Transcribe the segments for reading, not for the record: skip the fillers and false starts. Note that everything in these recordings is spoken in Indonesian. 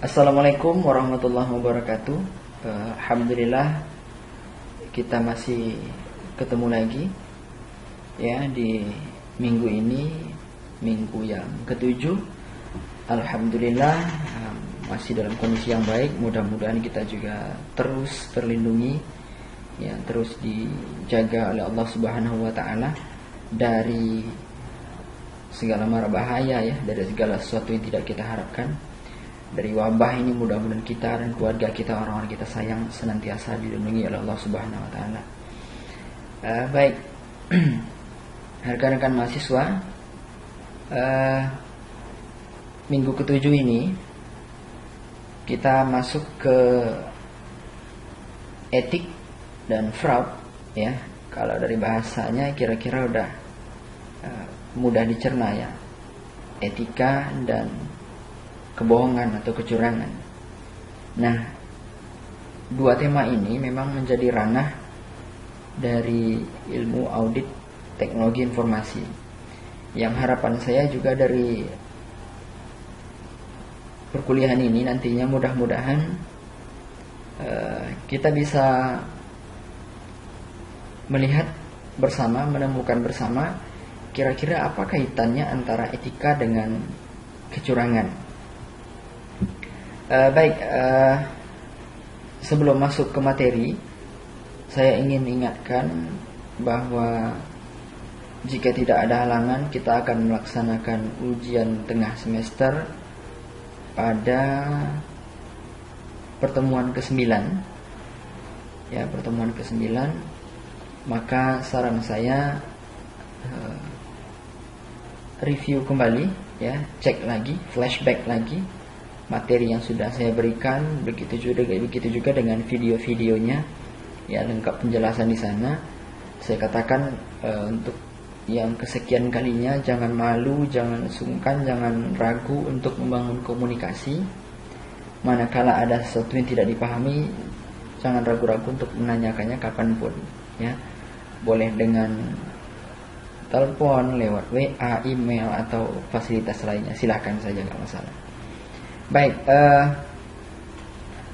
Assalamualaikum warahmatullahi wabarakatuh. Alhamdulillah kita masih ketemu lagi ya di minggu ini, minggu yang ketujuh. Alhamdulillah masih dalam kondisi yang baik. Mudah-mudahan kita juga terus terlindungi ya, terus dijaga oleh Allah Subhanahu wa taala dari segala mara bahaya ya, dari segala sesuatu yang tidak kita harapkan. Dari wabah ini mudah-mudahan kita dan keluarga kita, orang-orang kita sayang, senantiasa dilindungi oleh Allah Subhanahu wa taala. Baik. Rekan-rekan mahasiswa, minggu ketujuh ini kita masuk ke etik dan fraud ya. Kalau dari bahasanya kira-kira udah mudah dicerna ya. Etika dan kebohongan atau kecurangan. Nah, dua tema ini memang menjadi ranah dari ilmu audit teknologi informasi. Yang harapan saya juga dari perkuliahan ini nantinya mudah-mudahan kita bisa melihat bersama, menemukan bersama kira-kira apa kaitannya antara etika dengan kecurangan. Baik, sebelum masuk ke materi, saya ingin ingatkan bahwa jika tidak ada halangan, kita akan melaksanakan ujian tengah semester pada pertemuan ke-9 ya, pertemuan ke-9. Maka saran saya review kembali ya, cek lagi, flashback lagi materi yang sudah saya berikan, begitu juga dengan video-videonya ya, lengkap penjelasan di sana. Saya katakan untuk yang kesekian kalinya, jangan malu, jangan sungkan, jangan ragu untuk membangun komunikasi. Manakala ada sesuatu yang tidak dipahami, jangan ragu-ragu untuk menanyakannya kapanpun ya. Boleh dengan telepon, lewat WA, email atau fasilitas lainnya, silahkan saja, nggak masalah. Baik,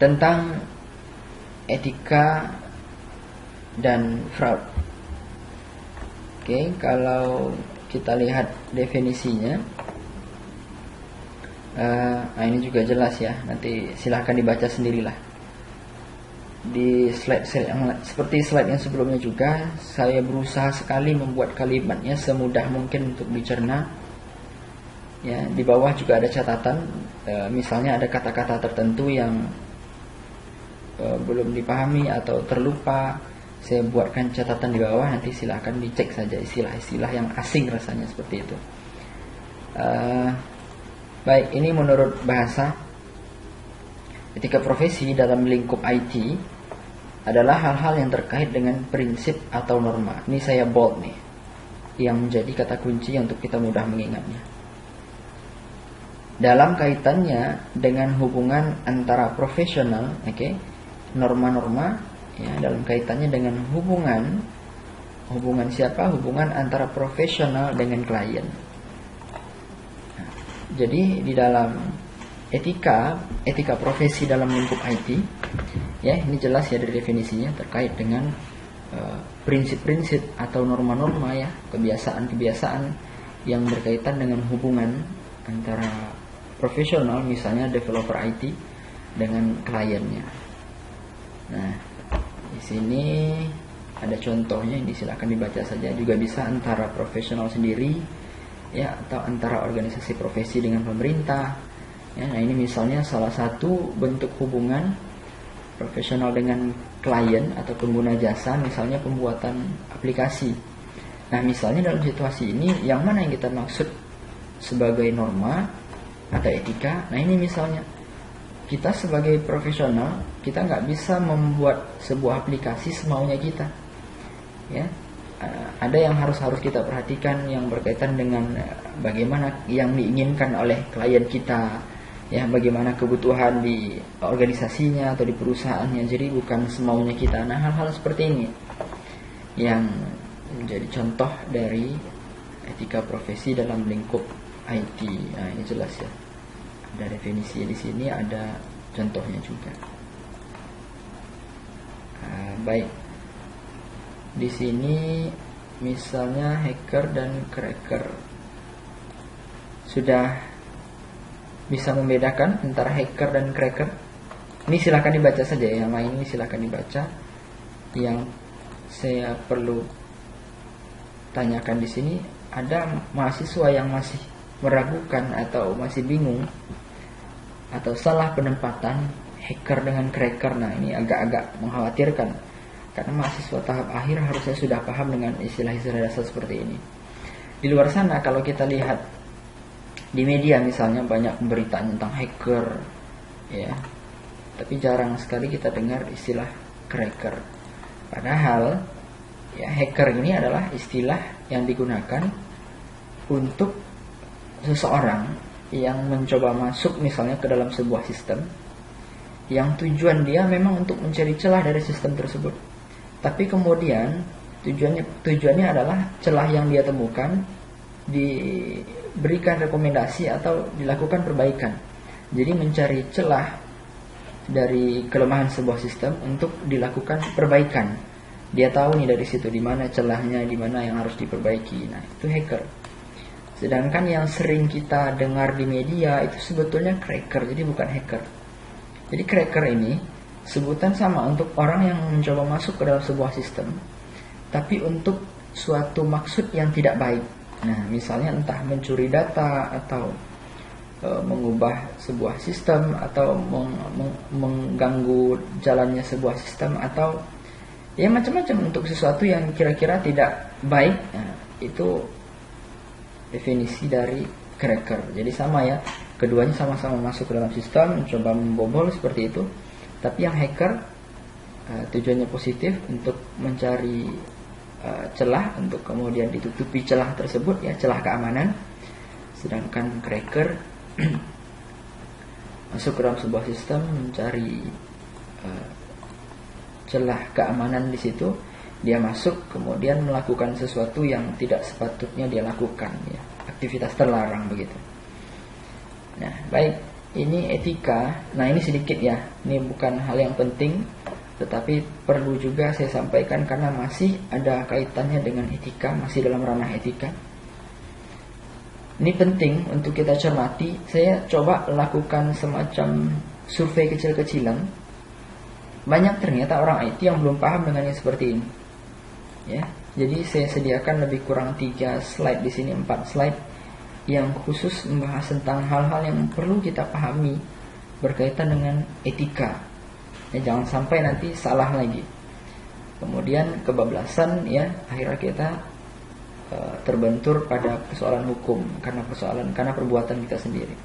tentang etika dan fraud. Oke, kalau kita lihat definisinya, ini juga jelas ya. Nanti silahkan dibaca sendirilah. Di slide yang seperti slide yang sebelumnya juga, saya berusaha sekali membuat kalimatnya semudah mungkin untuk dicerna. Ya, di bawah juga ada catatan, misalnya ada kata-kata tertentu yang belum dipahami atau terlupa, saya buatkan catatan di bawah, nanti silahkan dicek saja istilah-istilah yang asing rasanya seperti itu. Baik, ini menurut bahasa. Etika profesi dalam lingkup IT adalah hal-hal yang terkait dengan prinsip atau norma. Ini saya bold nih, yang menjadi kata kunci untuk kita mudah mengingatnya. Dalam kaitannya dengan hubungan antara profesional, norma-norma ya, dalam kaitannya dengan hubungan siapa? Hubungan antara profesional dengan klien. Nah, jadi di dalam etika profesi dalam lingkup IT ya, ini jelas ya dari definisinya, terkait dengan prinsip-prinsip atau norma-norma ya, kebiasaan-kebiasaan yang berkaitan dengan hubungan antara profesional, misalnya developer IT dengan kliennya. Nah, di sini ada contohnya, ini silakan dibaca saja. Juga bisa antara profesional sendiri ya, atau antara organisasi profesi dengan pemerintah. Ya, nah ini misalnya salah satu bentuk hubungan profesional dengan klien atau pengguna jasa, misalnya pembuatan aplikasi. Nah, misalnya dalam situasi ini, yang mana yang kita maksud sebagai norma atau etika? Nah, ini misalnya kita sebagai profesional, kita nggak bisa membuat sebuah aplikasi semaunya kita ya. Ada yang harus kita perhatikan yang berkaitan dengan bagaimana yang diinginkan oleh klien kita ya, bagaimana kebutuhan di organisasinya atau di perusahaannya. Jadi bukan semaunya kita. Nah, hal-hal seperti ini yang menjadi contoh dari etika profesi dalam lingkup IT. Nah, ini jelas ya. Ada definisi di sini, ada contohnya juga. Baik, di sini misalnya hacker dan cracker. Sudah bisa membedakan antara hacker dan cracker? Ini silahkan dibaca saja, yang lain ini silahkan dibaca. Yang saya perlu tanyakan di sini, ada mahasiswa yang masih meragukan atau masih bingung atau salah penempatan hacker dengan cracker. Nah, ini agak-agak mengkhawatirkan karena mahasiswa tahap akhir harusnya sudah paham dengan istilah-istilah dasar seperti ini. Di luar sana kalau kita lihat di media misalnya banyak pemberitaan tentang hacker, ya, tapi jarang sekali kita dengar istilah cracker. Padahal ya, hacker ini adalah istilah yang digunakan untuk seseorang yang mencoba masuk misalnya ke dalam sebuah sistem, yang tujuan dia memang untuk mencari celah dari sistem tersebut. Tapi kemudian tujuannya adalah celah yang dia temukan diberikan rekomendasi atau dilakukan perbaikan. Jadi mencari celah dari kelemahan sebuah sistem untuk dilakukan perbaikan. Dia tahu nih dari situ di mana celahnya, di mana yang harus diperbaiki. Nah, itu hacker. Sedangkan yang sering kita dengar di media itu sebetulnya cracker, jadi bukan hacker. Jadi cracker ini sebutan sama untuk orang yang mencoba masuk ke dalam sebuah sistem, tapi untuk suatu maksud yang tidak baik. Nah, misalnya entah mencuri data atau mengubah sebuah sistem atau mengganggu jalannya sebuah sistem atau ya macam-macam untuk sesuatu yang kira-kira tidak baik. Nah, itu definisi dari cracker. Jadi sama ya, keduanya sama-sama masuk ke dalam sistem, mencoba membobol seperti itu. Tapi yang hacker tujuannya positif untuk mencari celah untuk kemudian ditutupi celah tersebut, ya, celah keamanan. Sedangkan cracker masuk ke dalam sebuah sistem mencari celah keamanan di situ. Dia masuk kemudian melakukan sesuatu yang tidak sepatutnya dia lakukan, ya, aktivitas terlarang begitu. Nah, baik, ini etika. Nah, ini sedikit ya, ini bukan hal yang penting, tetapi perlu juga saya sampaikan karena masih ada kaitannya dengan etika, masih dalam ranah etika. Ini penting untuk kita cermati. Saya coba lakukan semacam survei kecil-kecilan. Banyak ternyata orang IT yang belum paham dengan yang seperti ini. Ya, jadi saya sediakan lebih kurang 3 slide di sini, 4 slide yang khusus membahas tentang hal-hal yang perlu kita pahami berkaitan dengan etika. Ya, jangan sampai nanti salah lagi. Kemudian kebablasan, ya, akhirnya kita terbentur pada persoalan hukum karena perbuatan kita sendiri.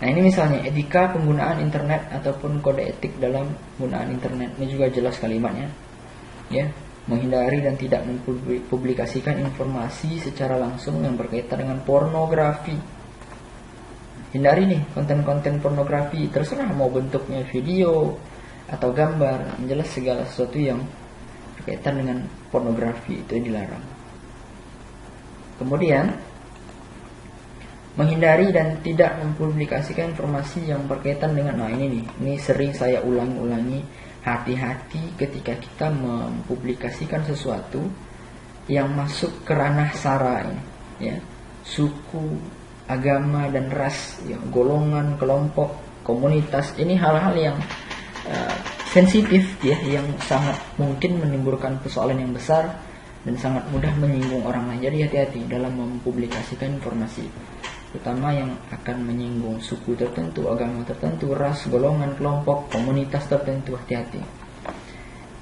Nah, ini misalnya etika penggunaan internet ataupun kode etik dalam penggunaan internet. Ini juga jelas kalimatnya, ya. Menghindari dan tidak mempublikasikan informasi secara langsung yang berkaitan dengan pornografi. Hindari nih konten-konten pornografi, terserah mau bentuknya video atau gambar, yang jelas segala sesuatu yang berkaitan dengan pornografi itu dilarang. Kemudian menghindari dan tidak mempublikasikan informasi yang berkaitan dengan, nah ini nih, ini sering saya ulangi. Hati-hati ketika kita mempublikasikan sesuatu yang masuk ke ranah sara ini, ya, suku, agama dan ras, ya, golongan, kelompok, komunitas. Ini hal-hal yang sensitif, ya, yang sangat mungkin menimbulkan persoalan yang besar dan sangat mudah menyinggung orang lain. Jadi hati-hati dalam mempublikasikan informasi, terutama yang akan menyinggung suku tertentu, agama tertentu, ras, golongan, kelompok, komunitas tertentu. Hati-hati,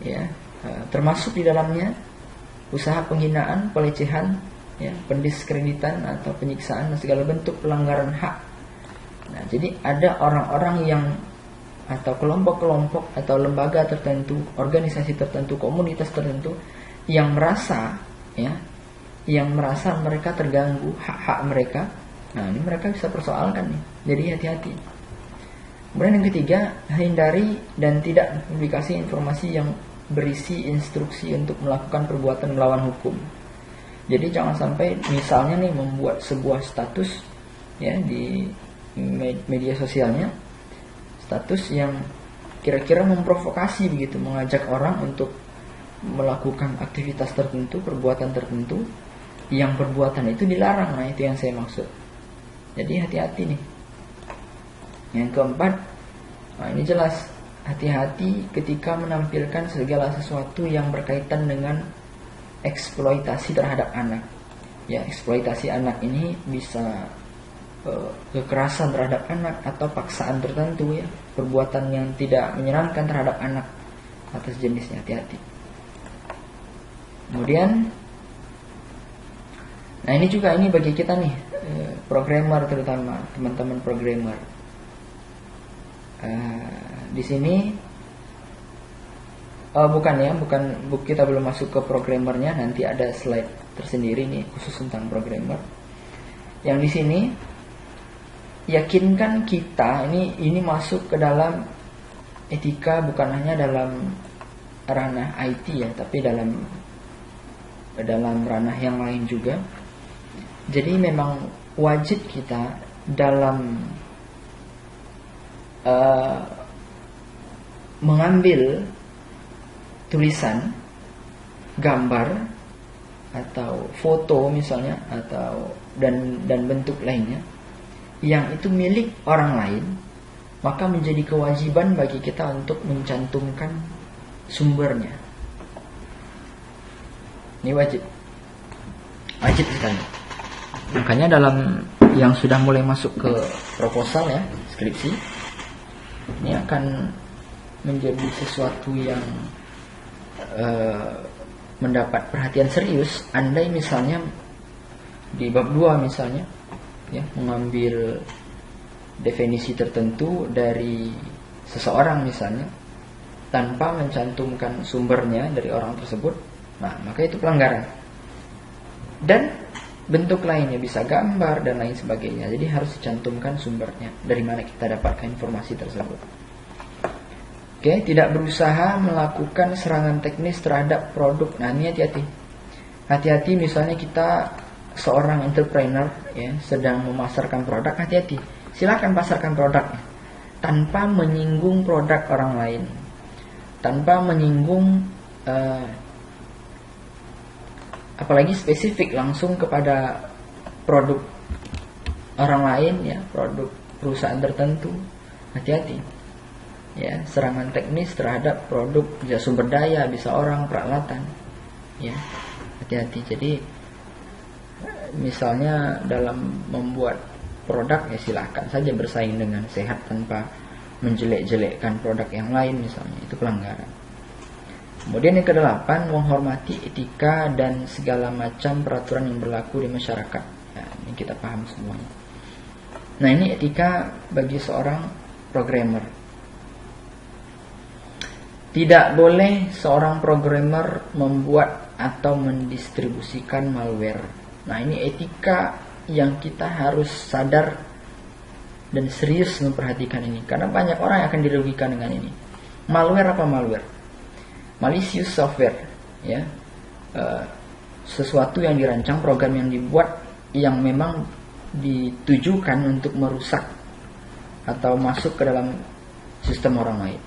ya, termasuk di dalamnya usaha penghinaan, pelecehan, ya, pendiskreditan atau penyiksaan dan segala bentuk pelanggaran hak. Nah, jadi ada orang-orang yang atau kelompok-kelompok atau lembaga tertentu, organisasi tertentu, komunitas tertentu yang merasa, ya, yang merasa mereka terganggu hak-hak mereka. Nah, ini mereka bisa persoalkan nih. Jadi hati-hati. Kemudian yang ketiga, hindari dan tidak publikasi informasi yang berisi instruksi untuk melakukan perbuatan melawan hukum. Jadi jangan sampai misalnya nih membuat sebuah status, ya, di media sosialnya status yang kira-kira memprovokasi begitu, mengajak orang untuk melakukan aktivitas tertentu, perbuatan tertentu yang perbuatan itu dilarang. Nah, itu yang saya maksud. Jadi hati-hati nih. Yang keempat, nah ini jelas, hati-hati ketika menampilkan segala sesuatu yang berkaitan dengan eksploitasi terhadap anak. Ya, eksploitasi anak ini bisa kekerasan terhadap anak atau paksaan tertentu, ya, perbuatan yang tidak menyenangkan terhadap anak atas jenisnya. Hati-hati. Kemudian, nah ini juga ini bagi kita nih, programmer, terutama teman-teman programmer. Di sini kita belum masuk ke programmernya, nanti ada slide tersendiri nih khusus tentang programmer. Yang di sini yakinkan kita ini masuk ke dalam etika, bukan hanya dalam ranah IT ya, tapi dalam ranah yang lain juga. Jadi memang wajib kita dalam mengambil tulisan, gambar atau foto misalnya, atau dan bentuk lainnya yang itu milik orang lain, maka menjadi kewajiban bagi kita untuk mencantumkan sumbernya. Ini wajib sekali. Makanya dalam yang sudah mulai masuk ke proposal ya, skripsi, ini akan menjadi sesuatu yang mendapat perhatian serius. Andai misalnya di bab 2 misalnya, ya, mengambil definisi tertentu dari seseorang misalnya tanpa mencantumkan sumbernya dari orang tersebut, nah maka itu pelanggaran. Dan bentuk lainnya bisa gambar dan lain sebagainya. Jadi harus dicantumkan sumbernya, dari mana kita dapatkan informasi tersebut. Oke, tidak berusaha melakukan serangan teknis terhadap produk. Nah, ini hati-hati. Hati-hati misalnya kita seorang entrepreneur ya, sedang memasarkan produk, hati-hati. Silakan pasarkan produknya tanpa menyinggung produk orang lain, tanpa menyinggung apalagi spesifik langsung kepada produk orang lain ya, produk perusahaan tertentu. Hati-hati ya, serangan teknis terhadap produk, bisa sumber daya, bisa orang, peralatan ya, hati-hati. Jadi misalnya dalam membuat produk ya, silahkan saja bersaing dengan sehat tanpa menjelek-jelekkan produk yang lain misalnya, itu pelanggaran. Kemudian yang ke-8, menghormati etika dan segala macam peraturan yang berlaku di masyarakat. Nah, ini kita paham semuanya. Nah, ini etika bagi seorang programmer. Tidak boleh seorang programmer membuat atau mendistribusikan malware. Nah, ini etika yang kita harus sadar dan serius memperhatikan ini, karena banyak orang yang akan dirugikan dengan ini. Malware apa malware? Malicious software ya, sesuatu yang dirancang, program yang dibuat yang memang ditujukan untuk merusak atau masuk ke dalam sistem orang lain.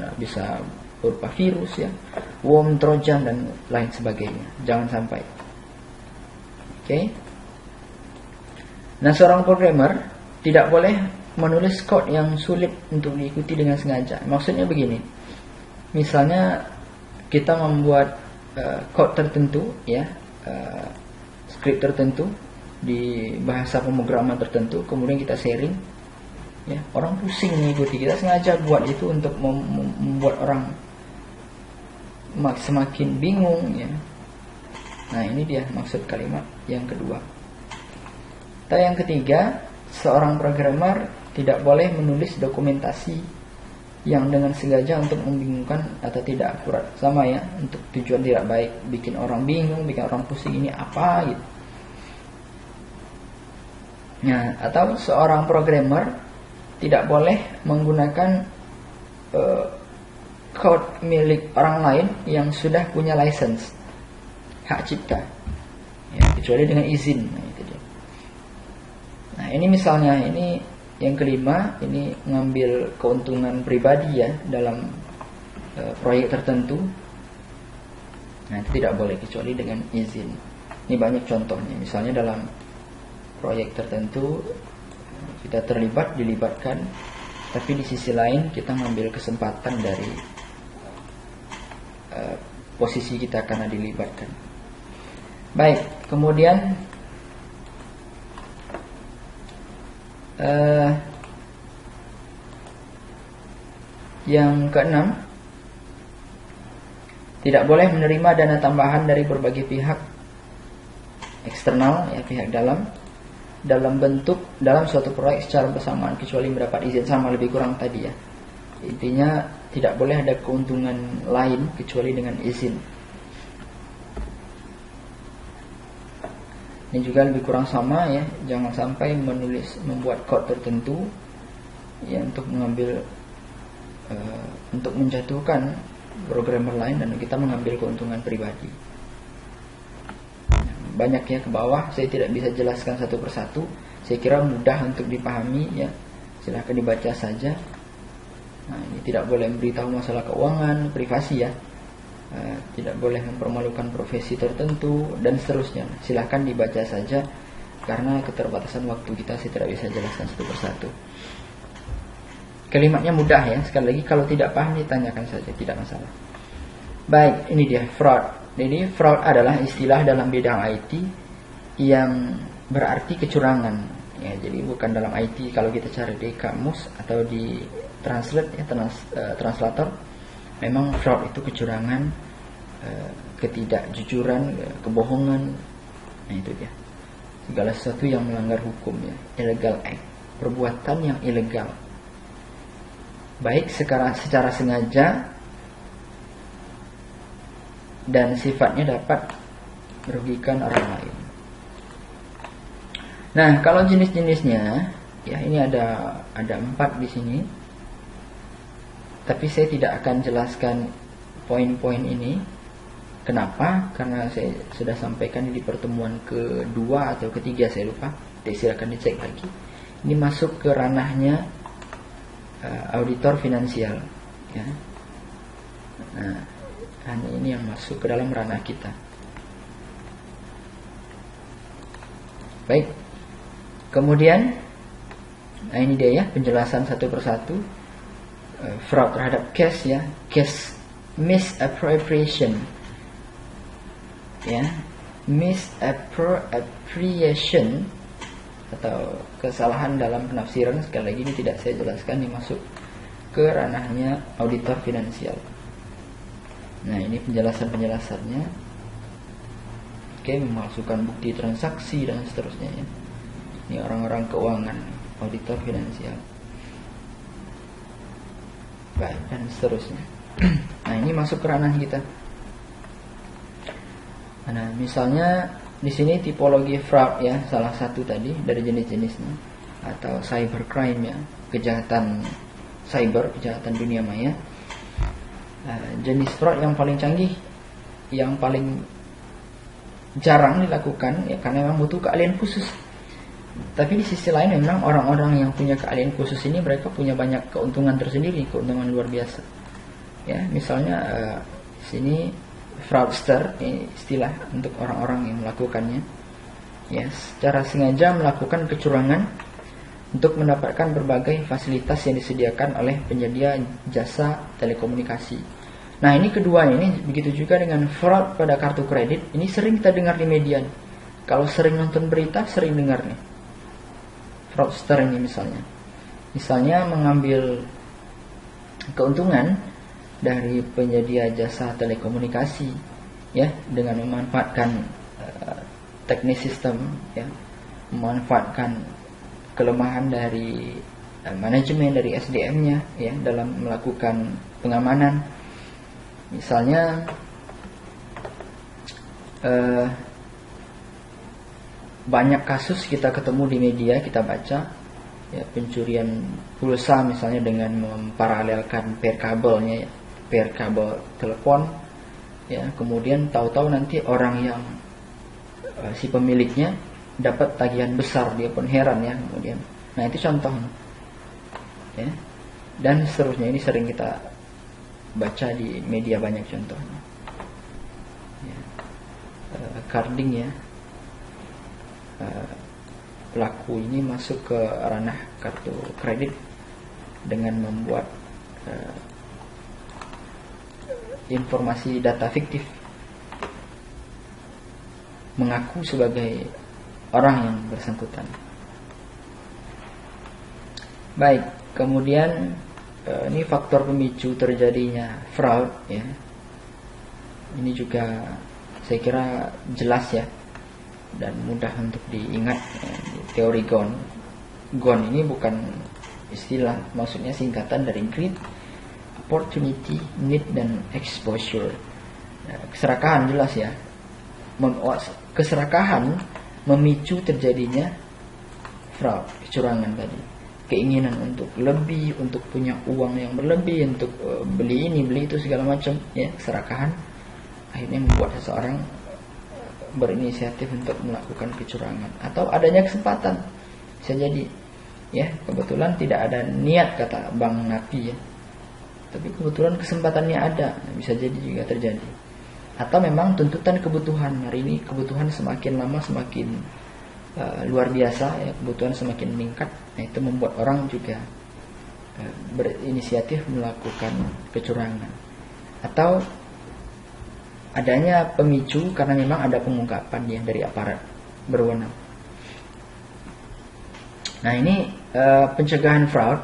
Nah, bisa berupa virus ya, worm, trojan dan lain sebagainya. Jangan sampai. Oke. Nah, seorang programmer tidak boleh menulis kode yang sulit untuk diikuti dengan sengaja. Maksudnya begini. Misalnya kita membuat kode tertentu ya, skrip tertentu di bahasa pemrograman tertentu, kemudian kita sharing ya, orang pusing mengikuti. Kita sengaja buat itu untuk membuat orang semakin bingung ya. Nah, ini dia maksud kalimat yang kedua. Dan yang ketiga, seorang programmer tidak boleh menulis dokumentasi yang dengan sengaja untuk membingungkan atau tidak akurat. Sama ya, untuk tujuan tidak baik, bikin orang bingung, bikin orang pusing, ini apa gitu. Nah, atau seorang programmer tidak boleh menggunakan code milik orang lain yang sudah punya license, hak cipta ya, kecuali dengan izin. Nah, itu dia. Nah, ini misalnya, ini Yang kelima, ini ngambil keuntungan pribadi ya dalam proyek tertentu. Nah, itu tidak boleh kecuali dengan izin. Ini banyak contohnya. Misalnya dalam proyek tertentu kita dilibatkan, tapi di sisi lain kita mengambil kesempatan dari posisi kita karena dilibatkan. Baik, kemudian yang keenam, tidak boleh menerima dana tambahan dari berbagai pihak eksternal, ya, pihak dalam suatu proyek secara bersamaan kecuali mendapat izin. Sama lebih kurang tadi ya. Intinya tidak boleh ada keuntungan lain kecuali dengan izin. Ini juga lebih kurang sama ya. Jangan sampai membuat kode tertentu ya untuk untuk menjatuhkan programmer lain dan kita mengambil keuntungan pribadi. Banyak ya ke bawah, saya tidak bisa jelaskan satu persatu. Saya kira mudah untuk dipahami ya. Silahkan dibaca saja. Nah, ini tidak boleh memberitahu masalah keuangan, privasi ya. Tidak boleh mempermalukan profesi tertentu dan seterusnya. Silahkan dibaca saja karena keterbatasan waktu kita, saya tidak bisa jelaskan satu persatu. Kalimatnya mudah ya. Sekali lagi kalau tidak paham ditanyakan saja, tidak masalah. Baik, ini dia fraud. Jadi fraud adalah istilah dalam bidang IT yang berarti kecurangan. Ya, jadi bukan dalam IT kalau kita cari di kamus atau di translate ya, translator, memang fraud itu kecurangan, ketidakjujuran, kebohongan. Nah, itu dia. Segala sesuatu yang melanggar hukum ya, illegal act, perbuatan yang ilegal. Baik secara sengaja dan sifatnya dapat merugikan orang lain. Nah, kalau jenis-jenisnya, ya ini ada 4 di sini. Tapi saya tidak akan jelaskan poin-poin ini. Kenapa? Karena saya sudah sampaikan di pertemuan kedua atau ketiga, saya lupa. Jadi silakan dicek lagi. Ini masuk ke ranahnya auditor finansial, ya. Nah, hanya ini yang masuk ke dalam ranah kita. Baik. Kemudian, nah ini dia ya penjelasan satu persatu. Fraud terhadap cash ya, cash misappropriation, ya, misappropriation atau kesalahan dalam penafsiran. Sekali lagi ini tidak saya jelaskan, ini masuk ke ranahnya auditor finansial. Nah, ini penjelasannya. Oke, memalsukan bukti transaksi dan seterusnya ya. Ini orang-orang keuangan, auditor finansial. Baik, dan seterusnya. Nah, ini masuk ke ranah kita. Nah, misalnya di sini tipologi fraud ya, salah satu tadi dari jenis-jenisnya, atau cybercrime ya, kejahatan cyber, kejahatan dunia maya. Jenis fraud yang paling canggih, yang paling jarang dilakukan ya, karena memang butuh keahlian khusus. Tapi di sisi lain memang orang-orang yang punya keahlian khusus ini mereka punya banyak keuntungan tersendiri, keuntungan luar biasa. Ya, misalnya sini fraudster, ini istilah untuk orang-orang yang melakukannya. Ya, secara sengaja melakukan kecurangan untuk mendapatkan berbagai fasilitas yang disediakan oleh penyedia jasa telekomunikasi. Nah, ini kedua ini begitu juga dengan fraud pada kartu kredit. Ini sering kita dengar di media. Kalau sering nonton berita, sering dengar nih. Fraudster ini misalnya mengambil keuntungan dari penyedia jasa telekomunikasi ya, dengan memanfaatkan teknis sistem ya, memanfaatkan kelemahan dari manajemen dari SDM-nya ya dalam melakukan pengamanan. Misalnya banyak kasus kita ketemu di media, kita baca ya, pencurian pulsa misalnya dengan memparalelkan pair kabelnya ya, pair kabel telepon ya, kemudian tahu-tahu nanti orang yang si pemiliknya dapat tagihan besar, dia pun heran ya kemudian. Nah, itu contoh. ya, dan seterusnya. Ini sering kita baca di media banyak contohnya. Ya. Carding ya, pelaku ini masuk ke ranah kartu kredit dengan membuat informasi data fiktif, mengaku sebagai orang yang bersangkutan. Baik, kemudian ini faktor pemicu terjadinya fraud ya. Ini juga saya kira jelas ya dan mudah untuk diingat ya. Teori GON. GON ini bukan istilah, maksudnya singkatan dari Greed, Opportunity, Need, dan Exposure. Keserakahan jelas ya. Keserakahan memicu terjadinya fraud, kecurangan tadi. Keinginan untuk lebih, untuk punya uang yang berlebih, untuk beli ini, beli itu, segala macam ya. Keserakahan akhirnya membuat seseorang berinisiatif untuk melakukan kecurangan. Atau adanya kesempatan, bisa jadi ya, kebetulan tidak ada niat kata Bang Napi ya, tapi kebetulan kesempatannya ada, bisa jadi juga terjadi. Atau memang tuntutan kebutuhan, hari ini kebutuhan semakin lama semakin luar biasa ya, kebutuhan semakin meningkat. Nah, itu membuat orang juga berinisiatif melakukan kecurangan. Atau adanya pemicu karena memang ada pengungkapan ya dari aparat berwenang. Nah, ini pencegahan fraud.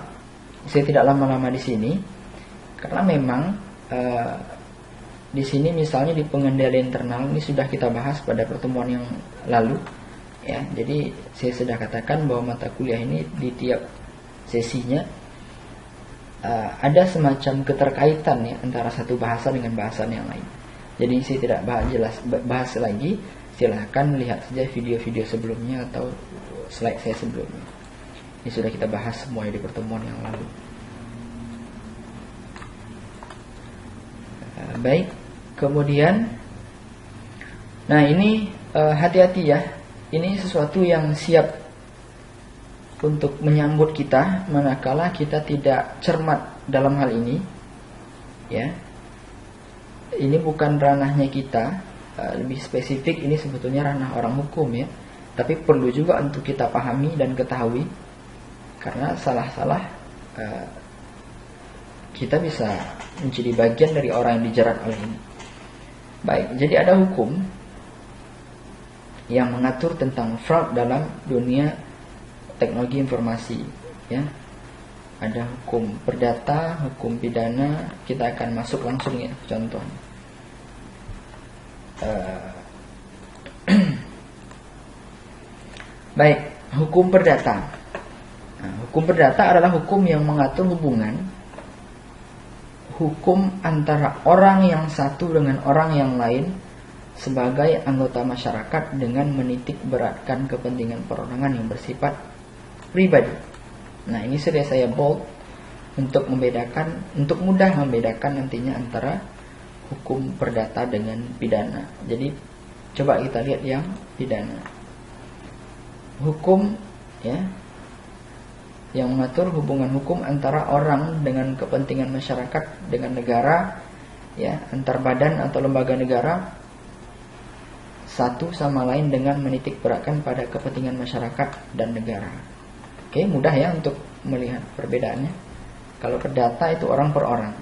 Saya tidak lama-lama di sini karena memang di sini misalnya di pengendalian internal ini sudah kita bahas pada pertemuan yang lalu ya. Jadi saya sudah katakan bahwa mata kuliah ini di tiap sesinya ada semacam keterkaitan ya antara satu bahasa dengan bahasan yang lain. Jadi saya tidak bahas lagi. Silahkan lihat saja video-video sebelumnya atau slide saya sebelumnya. Ini sudah kita bahas semuanya di pertemuan yang lalu. Baik, kemudian nah ini hati-hati ya. Ini sesuatu yang siap untuk menyambut kita manakala kita tidak cermat dalam hal ini ya. Ini bukan ranahnya kita, lebih spesifik ini sebetulnya ranah orang hukum ya. Tapi perlu juga untuk kita pahami dan ketahui, karena salah-salah kita bisa menjadi bagian dari orang yang dijerat oleh ini. Baik, jadi ada hukum yang mengatur tentang fraud dalam dunia teknologi informasi ya. Ada hukum perdata, hukum pidana. Kita akan masuk langsung ya, contohnya. Baik, hukum perdata. Nah, hukum perdata adalah hukum yang mengatur hubungan hukum antara orang yang satu dengan orang yang lain sebagai anggota masyarakat dengan menitik beratkan kepentingan perorangan yang bersifat pribadi. Nah, ini sudah saya bold untuk membedakan, untuk mudah membedakan nantinya antara hukum perdata dengan pidana. Jadi coba kita lihat yang pidana. Hukum ya yang mengatur hubungan hukum antara orang dengan kepentingan masyarakat dengan negara ya, antar badan atau lembaga negara satu sama lain dengan menitik beratkan pada kepentingan masyarakat dan negara. Oke, mudah ya untuk melihat perbedaannya. Kalau perdata itu orang per orang.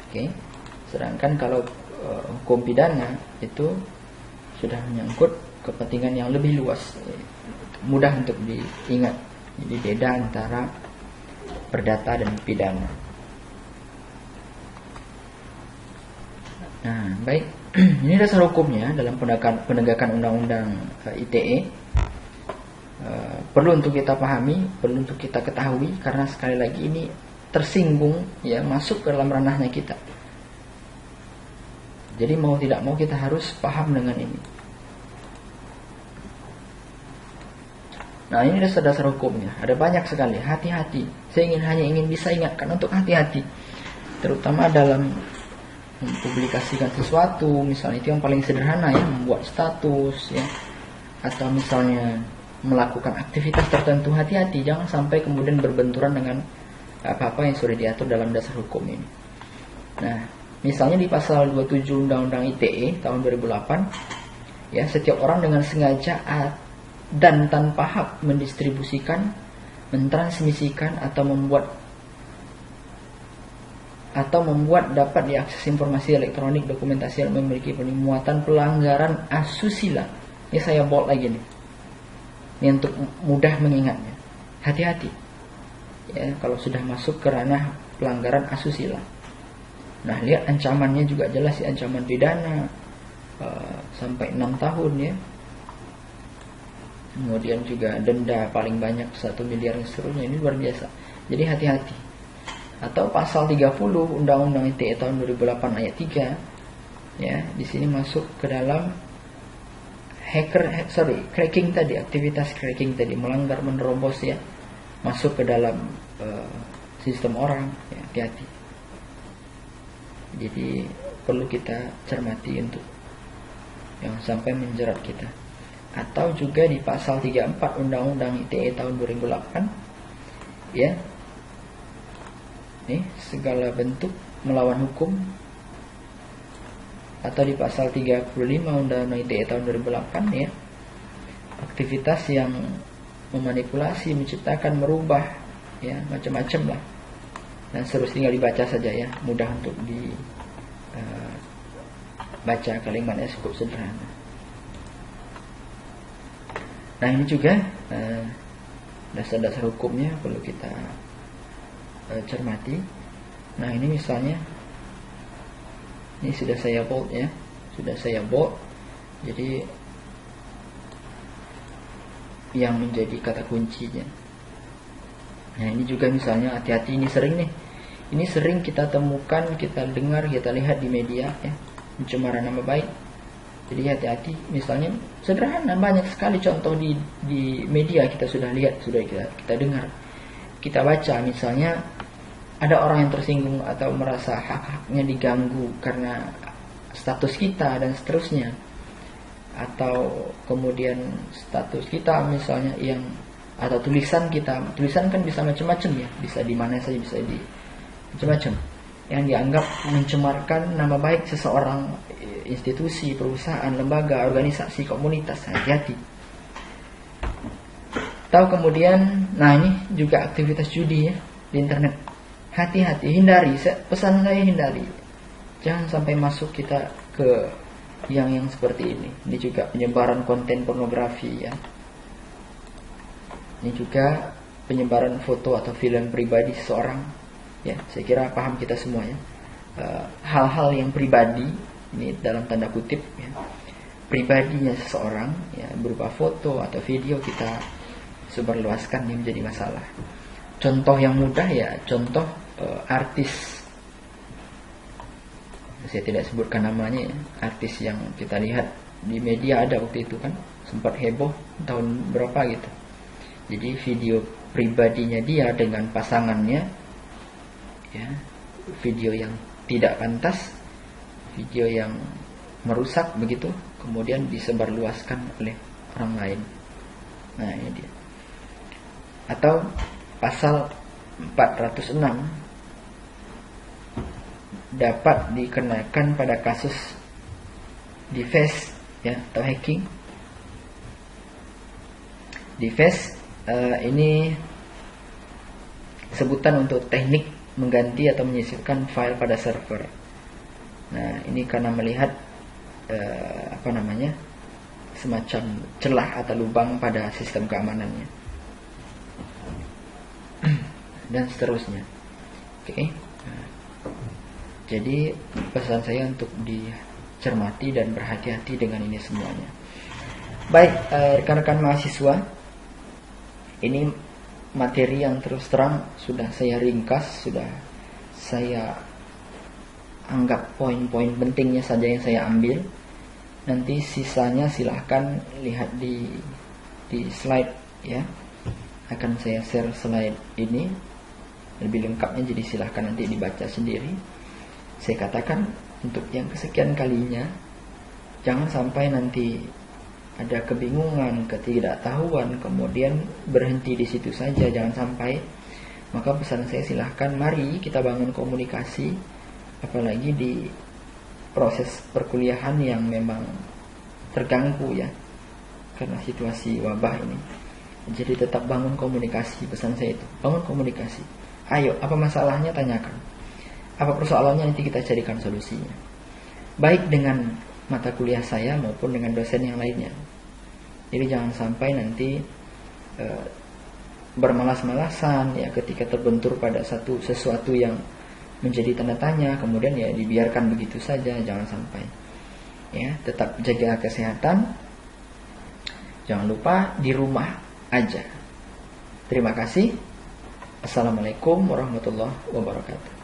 Oke. Sedangkan kalau hukum pidana itu sudah menyangkut kepentingan yang lebih luas. Mudah untuk diingat. Jadi beda antara perdata dan pidana. Nah, baik. Ini dasar hukumnya dalam penegakan undang-undang ITE. Perlu untuk kita pahami, perlu untuk kita ketahui, karena sekali lagi ini tersinggung ya, masuk ke dalam ranahnya kita. Jadi mau tidak mau kita harus paham dengan ini. Nah, ini dasar-dasar hukumnya. Ada banyak sekali. Hati-hati. Saya hanya ingin bisa ingatkan untuk hati-hati, terutama dalam mempublikasikan sesuatu. Misalnya itu yang paling sederhana ya, membuat status ya, atau misalnya melakukan aktivitas tertentu, hati-hati, jangan sampai kemudian berbenturan dengan apa-apa yang sudah diatur dalam dasar hukum ini. Nah, misalnya di pasal 27 Undang-Undang ITE tahun 2008, ya, setiap orang dengan sengaja dan tanpa hak mendistribusikan, mentransmisikan atau membuat dapat diakses informasi elektronik, dokumentasi yang memiliki muatan pelanggaran asusila. Ini saya bold lagi nih. Ini untuk mudah mengingatnya. Hati-hati. Ya, kalau sudah masuk ke ranah pelanggaran asusila. Nah, lihat ancamannya juga jelas, ya, ancaman pidana sampai 6 tahun, ya. Kemudian juga denda paling banyak 1 miliar dan seterusnya. Ini luar biasa. Jadi hati-hati. Atau pasal 30 Undang-Undang ITE tahun 2008 ayat 3, ya, di sini masuk ke dalam cracking tadi, aktivitas cracking tadi, melanggar, menerobos, ya, masuk ke dalam sistem orang, ya, hati-hati. Jadi perlu kita cermati untuk yang sampai menjerat kita. Atau juga di pasal 34 Undang-Undang ITE tahun 2008, ya, ini segala bentuk melawan hukum. Atau di pasal 35 Undang-Undang ITE tahun 2008, ya, aktivitas yang memanipulasi, menciptakan, merubah, ya, macam-macam lah. Dan seterusnya, tinggal dibaca saja, ya, mudah untuk dibaca, kalimatnya cukup sederhana. Nah, ini juga dasar-dasar hukumnya perlu kita cermati. Nah, ini misalnya, ini sudah saya bold, ya, sudah saya bold. Jadi yang menjadi kata kuncinya. Nah, ini juga misalnya hati-hati, ini sering nih. Ini sering kita temukan, kita dengar, kita lihat di media, ya, pencemaran nama baik. Jadi hati-hati. Misalnya sederhana, banyak sekali contoh di media kita sudah lihat, sudah kita dengar, kita baca. Misalnya ada orang yang tersinggung atau merasa hak-haknya diganggu karena status kita dan seterusnya. Atau kemudian status kita misalnya atau tulisan kita. Tulisan kan bisa macam-macam, ya, bisa di mana saja, bisa di macam-macam. Yang dianggap mencemarkan nama baik seseorang, institusi, perusahaan, lembaga, organisasi, komunitas. Hati-hati. Atau kemudian, nah, ini juga aktivitas judi, ya, di internet. Hati-hati, hindari. Pesan saya, hindari. Jangan sampai masuk kita ke yang seperti ini. Ini juga penyebaran konten pornografi, ya. Ini juga penyebaran foto atau film pribadi seseorang, ya. Saya kira paham kita semua, ya. Hal-hal yang pribadi, ini dalam tanda kutip, ya, pribadinya seseorang, ya, berupa foto atau video kita sebarluaskan, ini menjadi masalah. Contoh yang mudah, ya, contoh artis, saya tidak sebutkan namanya, ya, artis yang kita lihat di media ada waktu itu kan, sempat heboh tahun berapa gitu. Jadi video pribadinya dia dengan pasangannya, ya, video yang tidak pantas, video yang merusak begitu, kemudian disebarluaskan oleh orang lain. Nah, ini dia. Atau pasal 406 dapat dikenakan pada kasus deface, ya, atau hacking. Deface ini sebutan untuk teknik mengganti atau menyisipkan file pada server. Nah, ini karena melihat semacam celah atau lubang pada sistem keamanannya dan seterusnya. Oke. Jadi pesan saya untuk dicermati dan berhati-hati dengan ini semuanya. Baik, rekan-rekan mahasiswa, ini materi yang terus terang sudah saya ringkas, sudah saya anggap poin-poin pentingnya saja yang saya ambil. Nanti sisanya silahkan lihat di slide, ya. Akan saya share slide ini lebih lengkapnya, jadi silahkan nanti dibaca sendiri. Saya katakan untuk yang kesekian kalinya, jangan sampai nanti ada kebingungan, ketidaktahuan, kemudian berhenti di situ saja, jangan sampai. Maka pesan saya, silahkan mari kita bangun komunikasi, apalagi di proses perkuliahan yang memang terganggu ya karena situasi wabah ini. Jadi tetap bangun komunikasi, pesan saya itu, bangun komunikasi. Ayo, apa masalahnya tanyakan, apa persoalannya nanti kita carikan solusinya, baik dengan mata kuliah saya maupun dengan dosen yang lainnya. Jadi jangan sampai nanti bermalas-malasan ya ketika terbentur pada sesuatu yang menjadi tanda tanya, kemudian ya dibiarkan begitu saja. Jangan sampai ya, tetap jaga kesehatan, jangan lupa di rumah aja. Terima kasih. Assalamualaikum warahmatullahi wabarakatuh.